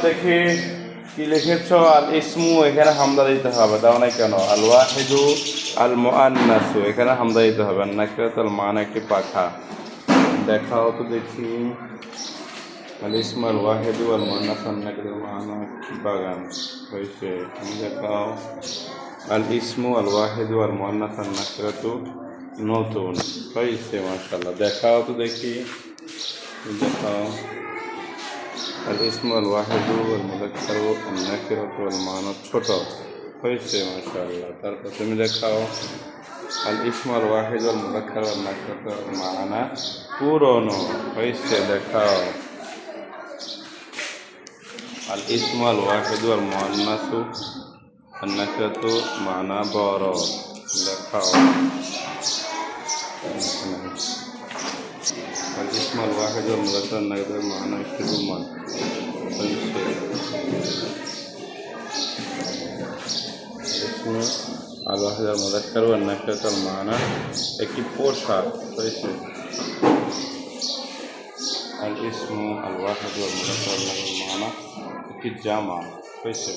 দেখি কি লিখেছ, আল ইসমু এখানে হামদা দিতে হবে, দাও নাই কেন? আল ওয়াহিদু আল মুআন্নাসু এখানে হামদা দিতে হবে। নাকিরাতুল মানা একটি পাখা। দেখাও তো দেখি। আল ইসমু আল ওয়াহিদু আল মুআন্নাসু আন নাকিরাতুল মানা বাগান হয়েছে। তুমি দেখাও। আল ইসমু আল ওয়াহিদু আল মুআন্নাসু আন নাকিরাতু নতুন হয়েছে। মাশাআল্লাহ, দেখাও তো দেখি। দেখাও। আল ইসমু আল ওয়াহিদু আল মুযাক্কারু আন নাকিরাতু আল মুআন্নাস ছোট হয়েছে। মাশাআল্লাহ, তারপর তুমি দেখাও। আল ইসমু আল ওয়াহিদু আল মুযাক্কারু আন নাকিরাতু আল মুআন্নাস পুরনো হয়েছে। দেখাও। আল ইসমু আল ওয়াহিদু আল মুআন্নাসু আন নাকিরাতু মানা বড়। দেখাও। আল ইসমু আল ওয়াহিদু আল মুযাক্কারু আন নাকিরাতু মানা ইসমান হয়েছে। ইসমু আল ওয়াহিদু আল মুযাক্কারু আন নাকিরাতু আল মুআন্নাস একটি পোশাক হয়েছে। আল ইসমু আল ওয়াহিদু আল মুযাক্কারু আন নাকিরাতু আল মুআন্নাস একটি জামা হয়েছে।